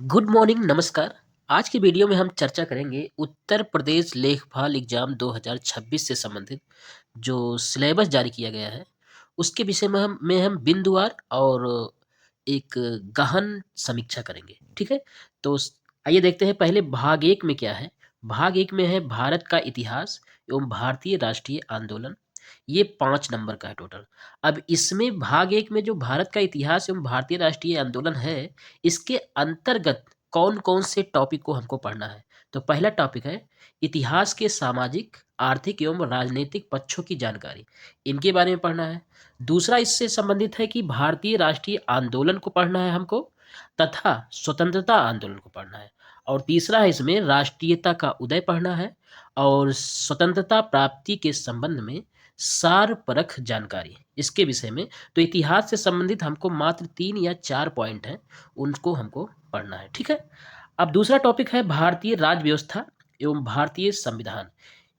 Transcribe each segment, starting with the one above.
Good morning, नमस्कार। आज की वीडियो में हम चर्चा करेंगे उत्तर प्रदेश लेखपाल एग्जाम 2026 से संबंधित जो सिलेबस जारी किया गया है, उसके विषय में हम बिंदुवार और एक गहन समीक्षा करेंगे। ठीक है? तो आइए देखते हैं पहले भाग एक में क्या है। भाग एक में है भारत का इतिहास एवं भारतीय राष्ट्रीय आंदोलन। ये 5 नंबर का है टोटल। अब इसमें भाग एक में जो भारत का इतिहास एवं भारतीय राष्ट्रीय आंदोलन है, इसके अंतर्गत कौन-कौन से टॉपिक को हमको पढ़ना है? तो पहला टॉपिक है इतिहास के सामाजिक, आर्थिक एवं राजनीतिक पक्षों की जानकारी। इनके बारे में पढ़ना है। दूसरा इससे संबंधित है कि भारतीय राष्ट्रीय आंदोलन को पढ़ना है हमको तथा स्वतंत्रता आंदोलन को पढ़ना है। और तीसरा है इसमें राष्ट्रीयता का उदय पढ़ना है और स्वतंत्रता प्राप्ति के संबंध में सार परख जानकारी इसके विषय में। तो इतिहास से संबंधित हमको मात्र 3 या 4 पॉइंट हैं, उनको हमको पढ़ना है। ठीक है? अब दूसरा टॉपिक है भारतीय राज्य व्यवस्था एवं भारतीय संविधान।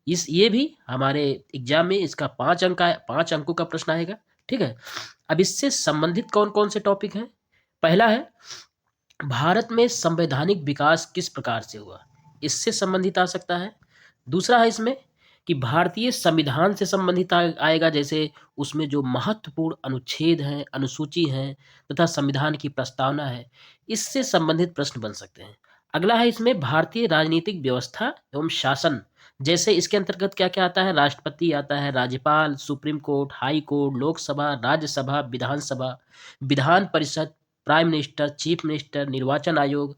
इस ये भी हमारे एग्जाम में इसका 5 अंक का 5 अंकों का प्रश्न आएगा। ठीक है? अब इससे संबंधित कौन-कौन से टॉपिक हैं? पहला है भारत में संवैधानिक विकास किस प्रकार से हुआ? इससे संबंधित आ सकता है। दूसरा है इसमें कि भारतीय संविधान से संबंधित आएगा, जैसे उसमें जो महत्वपूर्ण अनुच्छेद हैं, अनुसूची हैं तथा संविधान की प्रस्तावना है, इससे संबंधित प्रश्न बन सकते हैं। अगला है इसमें भारतीय राजनीतिक व्यवस्था एवं शासन, जैसे इसके अंतर्गत क्या-क्या आता है? राष्ट्रपति आता है, राज्यपाल, supreme court, high court, Lok Sabha, Rajya Sabha, Vidhan Sabha, Vidhan Parishad, prime minister, chief minister, निर्वाचन आयोग,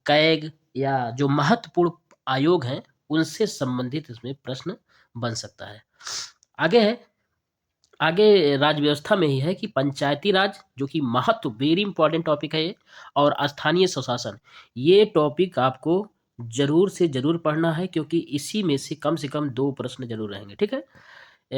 कैग या जो महत्वपूर्ण आयोग हैं, उनसे संबंधित इसमें प्रश्न बन सकता है। आगे है आगे राज्य व्यवस्था में ही है कि पंचायती राज, जो कि महत्व वेरी इंपॉर्टेंट टॉपिक है ये, और स्थानीय स्वशासन। ये टॉपिक आपको ज़रूर से ज़रूर पढ़ना है, क्योंकि इसी में से कम 2 प्रश्न ज़रूर रहेंगे। ठीक है?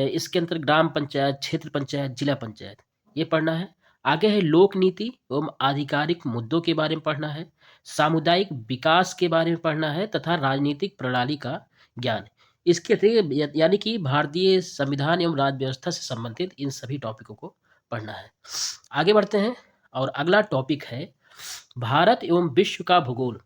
इसके अंतर्गत ग्राम पंचायत, क्षेत्र पंचायत, जिला पंचायत, ये पढ़ना है। आगे है लोक नीति एवं आधिकारिक मुद्दों के बारे में पढ़ना है। सामुदायिक विकास के बारे में पढ़ना है तथा राजनीतिक प्रणाली का ज्ञान। इसके अतिरिक्त यानी कि भारतीय संविधान एवं राज्य व्यवस्था से संबंधित इन सभी टॉपिकों को पढ़ना है। आगे बढ़ते हैं और अगला टॉपिक है भारत एवं विश्व का भूगोल।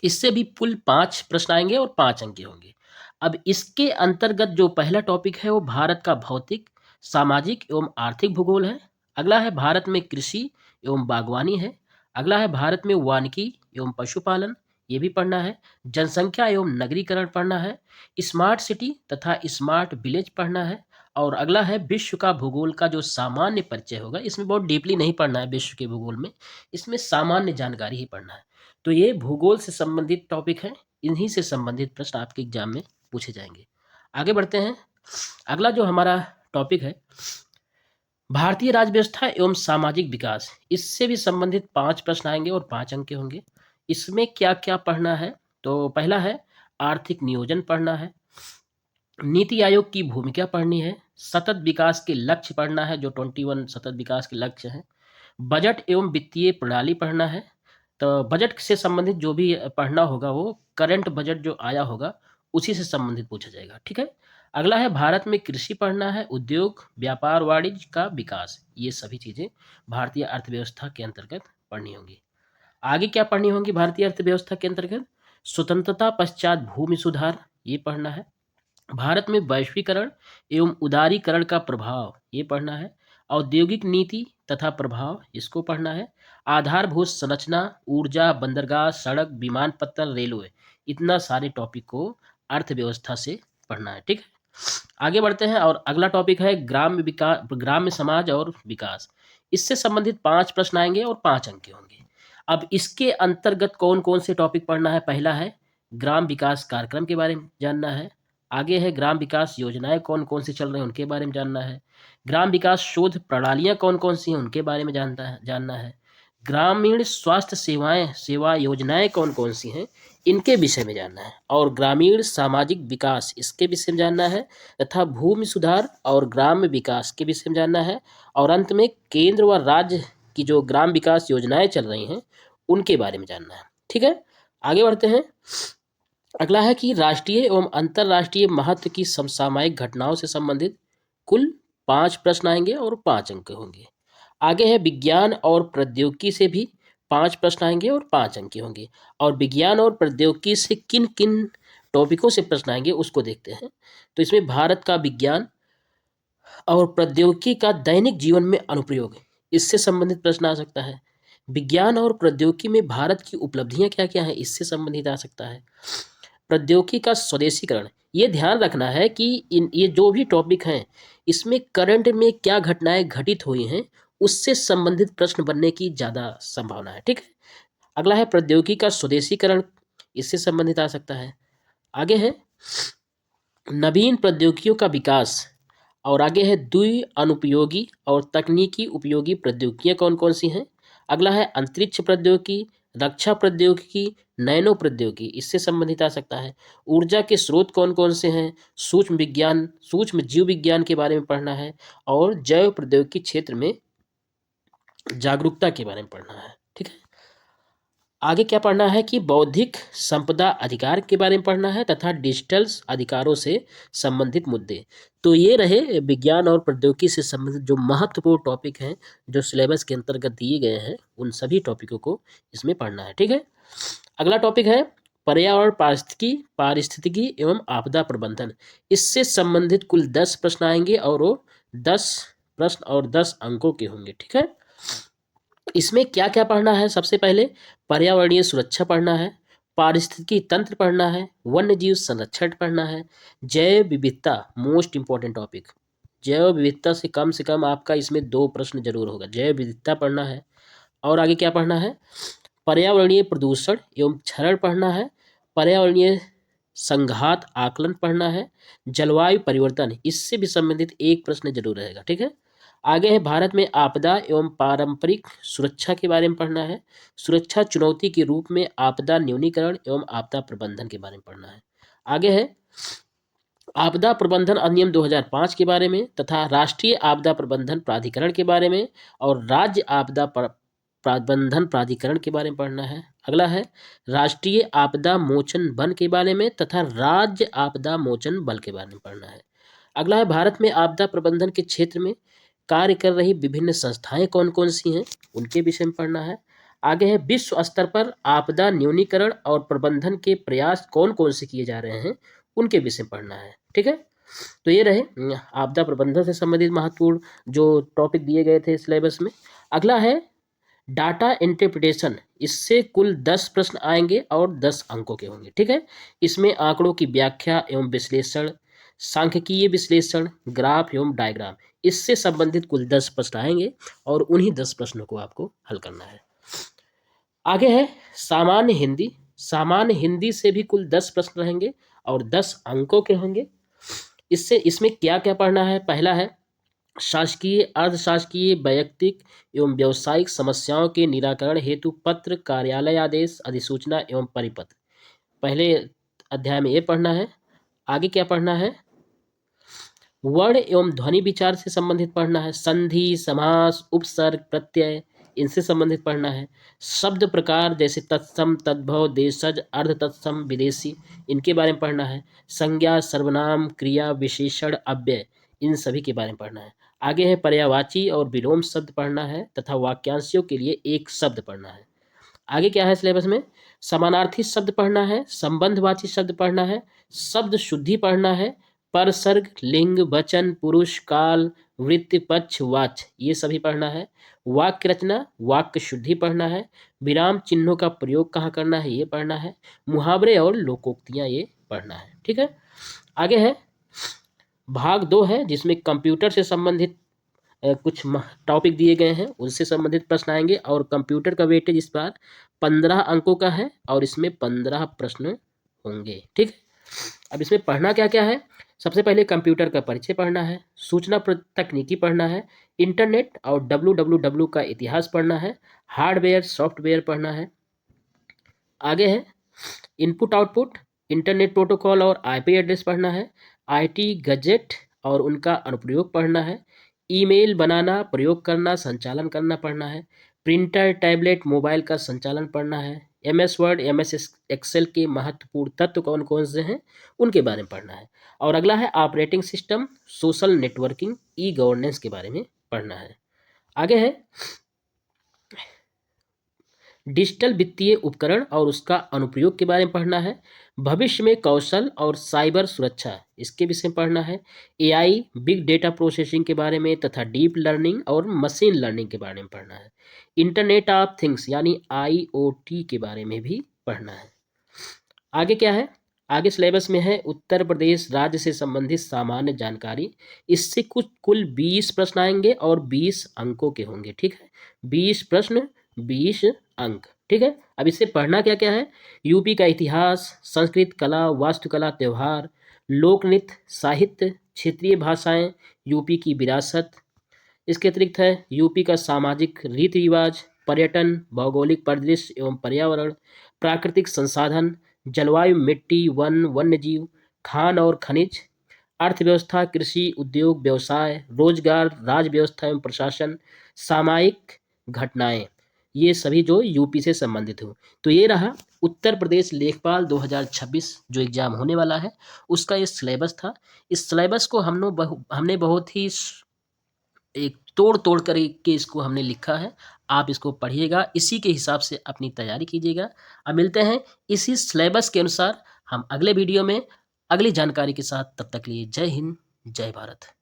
इससे भी कुल 5 प्रश्न आएंगे और 5 अंक के होंगे। अब इसके अंतर्गत जो पहला टॉपिक है वो भारत का भौतिक, सामाजिक एवं आर्थिक भूगोल है। अगला है भारत में कृषि एवं बागवानी है। अगला है भारत में वानिकी एवं पशुपालन, ये भी पढ़ना है। जनसंख्या एवं नगरीकरण पढ़ना है। स्मार्ट सिटी तथा स्मार्ट विलेज पढ़ना है। और अगला है विश्व का भूगोल का जो सामान्य परिचय होगा, इसमें बहुत डीपली नहीं पढ़ना है विश्व के भूगोल में, इसमें सामान्य जानकारी ही पढ़ना है। तो ये भूगोल से संबंधित टॉपिक है, इन्हीं से संबंधित प्रश्न आपके एग्जाम में पूछे जाएंगे। आगे बढ़ते हैं। अगला जो हमारा टॉपिक है भारतीय राज्य व्यवस्था एवं सामाजिक विकास, इससे भी संबंधित 5 प्रश्न आएंगे और 5 अंक के होंगे। इसमें क्या क्या पढ़ना है? तो पहला है आर्थिक नियोजन पढ़ना है, नीति आयोग की भूमिका पढ़नी है, सतत विकास के लक्ष्य पढ़ना है, जो 21 सतत विकास के लक्ष्य हैं, बजट एवं वित्तीय प्रणाली पढ़ना है। तो बजट से संबंधित जो भी पढ़ना होगा वो करंट बजट जो आया होगा उसी से संबंधित पूछा जाएगा। ठीक है? अगला है भारत में कृषि पढ़ना है, उद्योग, व्यापार, वाणिज्य का विकास, ये सभी चीज़ें भारतीय अर्थव्यवस्था के अंतर्गत पढ़नी होंगी। आगे क्या पढ़नी होंगी भारतीय अर्थव्यवस्था के अंतर्गत? स्वतंत्रता पश्चात भूमि सुधार, ये पढ़ना है। भारत में वैश्वीकरण एवं उदारीकरण का प्रभाव, ये पढ़ना है। औद्योगिक नीति तथा प्रभाव, इसको पढ़ना है। आधारभूत संरचना, ऊर्जा, बंदरगाह, सड़क, विमानपत्तन, रेलवे, इतना सारे टॉपिक को अर्थव्यवस्था से पढ़ना है। ठीक है? आगे बढ़ते हैं और अगला टॉपिक है ग्राम्य विकास, ग्राम्य समाज और विकास। इससे संबंधित 5 प्रश्न आएंगे और 5 अंक के होंगे। अब इसके अंतर्गत कौन कौन से टॉपिक पढ़ना है? पहला है ग्राम विकास कार्यक्रम के बारे में जानना है। आगे है ग्राम विकास योजनाएं कौन कौन सी चल रही हैं उनके बारे में जानना है। ग्राम विकास शोध प्रणालियां कौन कौन सी हैं उनके बारे में जानना है। ग्रामीण स्वास्थ्य सेवा योजनाएं कौन कौन सी हैं इनके विषय में जानना है। और ग्रामीण सामाजिक विकास, इसके विषय में जानना है तथा भूमि सुधार और ग्राम्य विकास के विषय में जानना है। और अंत में केंद्र व राज्य की जो ग्राम विकास योजनाएं चल रही हैं उनके बारे में जानना है। ठीक है? आगे बढ़ते हैं। अगला है कि राष्ट्रीय एवं अंतर्राष्ट्रीय महत्व की समसामयिक घटनाओं से संबंधित कुल 5 प्रश्न आएंगे और 5 अंक होंगे। आगे है विज्ञान और प्रौद्योगिकी से भी 5 प्रश्न आएंगे और 5 अंक के होंगे। और विज्ञान और प्रौद्योगिकी से किन किन टॉपिकों से प्रश्न आएंगे उसको देखते हैं। तो इसमें भारत का विज्ञान और प्रौद्योगिकी का दैनिक जीवन में अनुप्रयोग, इससे संबंधित प्रश्न आ सकता है। विज्ञान और प्रौद्योगिकी में भारत की उपलब्धियां क्या क्या हैं, इससे संबंधित आ सकता है। प्रौद्योगिकी का स्वदेशीकरण, ये ध्यान रखना है कि ये जो भी टॉपिक हैं इसमें करंट में क्या घटनाएं घटित हुई हैं उससे संबंधित प्रश्न बनने की ज़्यादा संभावना है। ठीक है। अगला है प्रौद्योगिकी का स्वदेशीकरण, इससे संबंधित आ सकता है। आगे है नवीन प्रौद्योगिकियों का विकास, और आगे है द्वि अनुपयोगी और तकनीकी उपयोगी प्रौद्योगिकियां कौन कौन सी हैं। अगला है अंतरिक्ष प्रौद्योगिकी, रक्षा प्रौद्योगिकी, नैनो प्रौद्योगिकी, इससे संबंधित आ सकता है। ऊर्जा के स्रोत कौन कौन से हैं, सूक्ष्म विज्ञान, सूक्ष्म जीव विज्ञान के बारे में पढ़ना है। और जैव प्रौद्योगिकी क्षेत्र में जागरूकता के बारे में पढ़ना है। ठीक है। आगे क्या पढ़ना है कि बौद्धिक संपदा अधिकार के बारे में पढ़ना है तथा डिजिटल अधिकारों से संबंधित मुद्दे। तो ये रहे विज्ञान और प्रौद्योगिकी से संबंधित जो महत्वपूर्ण टॉपिक हैं जो सिलेबस के अंतर्गत दिए गए हैं, उन सभी टॉपिकों को इसमें पढ़ना है। ठीक है। अगला टॉपिक है पर्यावरण पारिस्थितिकी एवं आपदा प्रबंधन। इससे संबंधित कुल 10 प्रश्न आएंगे और वो 10 प्रश्न और 10 अंकों के होंगे। ठीक है। इसमें क्या क्या पढ़ना है, सबसे पहले पर्यावरणीय सुरक्षा पढ़ना है, पारिस्थितिकी तंत्र पढ़ना है, वन्य जीव संरक्षण पढ़ना है, जैव विविधता, मोस्ट इंपॉर्टेंट टॉपिक। जैव विविधता से कम आपका इसमें 2 प्रश्न जरूर होगा, जैव विविधता पढ़ना है। और आगे क्या पढ़ना है, पर्यावरणीय प्रदूषण एवं क्षरण पढ़ना है, पर्यावरणीय संघात आकलन पढ़ना है, जलवायु परिवर्तन, इससे भी संबंधित एक प्रश्न जरूर रहेगा। ठीक है। आगे है भारत में आपदा एवं पारंपरिक सुरक्षा के बारे में पढ़ना है, सुरक्षा चुनौती के रूप में आपदा न्यूनीकरण एवं आपदा प्रबंधन के बारे में पढ़ना है। आगे है आपदा प्रबंधन अधिनियम 2005 के बारे में तथा राष्ट्रीय आपदा प्रबंधन प्राधिकरण के बारे में और राज्य आपदा प्रबंधन प्राधिकरण के बारे में पढ़ना है। अगला है राष्ट्रीय आपदा मोचन बल के बारे में तथा राज्य आपदा मोचन बल के बारे में पढ़ना है। अगला है भारत में आपदा प्रबंधन के क्षेत्र में कार्य कर रही विभिन्न संस्थाएं कौन कौन सी हैं, उनके विषय में पढ़ना है। आगे है विश्व स्तर पर आपदा न्यूनीकरण और प्रबंधन के प्रयास कौन कौन से किए जा रहे हैं, उनके विषय में पढ़ना है। ठीक है। तो ये रहे आपदा प्रबंधन से संबंधित महत्वपूर्ण जो टॉपिक दिए गए थे सिलेबस में। अगला है डाटा इंटरप्रिटेशन, इससे कुल 10 प्रश्न आएंगे और 10 अंकों के होंगे। ठीक है। इसमें आंकड़ों की व्याख्या एवं विश्लेषण, सांख्यिकीय विश्लेषण, ग्राफ एवं डायग्राम, इससे संबंधित कुल 10 प्रश्न आएंगे और उन्हीं 10 प्रश्नों को आपको हल करना है। आगे है सामान्य हिंदी, सामान्य हिंदी से भी कुल 10 प्रश्न रहेंगे और 10 अंकों के होंगे। इसमें क्या क्या पढ़ना है, पहला है शासकीय अर्धशासकीय वैयक्तिक एवं व्यावसायिक समस्याओं के निराकरण हेतु पत्र, कार्यालय आदेश, अधिसूचना एवं परिपत्र, पहले अध्याय में ये पढ़ना है। आगे क्या पढ़ना है, वर्ण एवं ध्वनि विचार से संबंधित पढ़ना है, संधि, समास, उपसर्ग, प्रत्यय, इनसे संबंधित पढ़ना है। शब्द प्रकार जैसे तत्सम, तद्भव, देशज, अर्ध तत्सम, विदेशी, इनके बारे में पढ़ना है। संज्ञा, सर्वनाम, क्रिया, विशेषण, अव्यय, इन सभी के बारे में पढ़ना है। आगे है पर्यायवाची और विलोम शब्द पढ़ना है तथा वाक्यांशों के लिए एक शब्द पढ़ना है। आगे क्या है सिलेबस में, समानार्थी शब्द पढ़ना है, संबंधवाची शब्द पढ़ना है, शब्द शुद्धि पढ़ना है, परसर्ग, लिंग, वचन, पुरुष, काल, वृत्ति, पक्ष, वाच्य, ये सभी पढ़ना है। वाक्य रचना, वाक्य शुद्धि पढ़ना है, विराम चिन्हों का प्रयोग कहाँ करना है ये पढ़ना है, मुहावरे और लोकोक्तियाँ ये पढ़ना है। ठीक है। आगे है भाग 2 है जिसमें कंप्यूटर से संबंधित कुछ टॉपिक दिए गए हैं, उनसे संबंधित प्रश्न आएंगे और कंप्यूटर का वेटेज इस बार 15 अंकों का है और इसमें 15 प्रश्न होंगे। ठीक है। अब इसमें पढ़ना क्या क्या है, सबसे पहले कंप्यूटर का परिचय पढ़ना है, सूचना तकनीकी पढ़ना है, इंटरनेट और www का इतिहास पढ़ना है, हार्डवेयर सॉफ्टवेयर पढ़ना है। आगे है इनपुट आउटपुट, इंटरनेट प्रोटोकॉल और आईपी एड्रेस पढ़ना है, आईटी गैजेट और उनका अनुप्रयोग पढ़ना है, ईमेल बनाना, प्रयोग करना, संचालन करना पढ़ना है, प्रिंटर, टैबलेट, मोबाइल का संचालन पढ़ना है, एमएस वर्ड, एमएस एक्सेल के महत्वपूर्ण तत्व कौन कौन से हैं उनके बारे में पढ़ना है। और अगला है operating system, social networking, e governance के बारे में पढ़ना है। आगे है डिजिटल वित्तीय उपकरण और उसका अनुप्रयोग के बारे में पढ़ना है। भविष्य में कौशल और साइबर सुरक्षा, इसके विषय में पढ़ना है। एआई, बिग डेटा प्रोसेसिंग के बारे में तथा डीप लर्निंग और मशीन लर्निंग के बारे में पढ़ना है। इंटरनेट ऑफ थिंग्स यानी आईओटी के बारे में भी पढ़ना है। आगे क्या है, आगे सिलेबस में है उत्तर प्रदेश राज्य से संबंधित सामान्य जानकारी। इससे कुछ कुल 20 प्रश्न आएंगे और 20 अंकों के होंगे, ठीक है। 20 प्रश्न, 20 अंक, ठीक है। अब इससे पढ़ना क्या क्या है, यूपी का इतिहास, संस्कृत, कला, वास्तुकला, त्योहार, लोक नृत्य, साहित्य, क्षेत्रीय भाषाएं, यूपी की विरासत। इसके अतिरिक्त है यूपी का सामाजिक रीति रिवाज, पर्यटन, भौगोलिक परिदृश्य एवं पर्यावरण, प्राकृतिक संसाधन, जलवायु, मिट्टी, वन, वन्यजीव, खान और खनिज, अर्थव्यवस्था, कृषि, उद्योग, व्यवसाय, रोजगार, राज्य व्यवस्था एवं प्रशासन, सामायिक घटनाएं, ये सभी जो यूपी से संबंधित हो। तो ये रहा उत्तर प्रदेश लेखपाल 2026 जो एग्जाम होने वाला है, उसका ये सिलेबस था। इस सिलेबस को हमने बहुत ही एक तोड़ तोड़ कर के इसको हमने लिखा है। आप इसको पढ़िएगा, इसी के हिसाब से अपनी तैयारी कीजिएगा। अब मिलते हैं इसी सिलेबस के अनुसार हम अगले वीडियो में अगली जानकारी के साथ। तब तक लिए जय हिंद, जय भारत।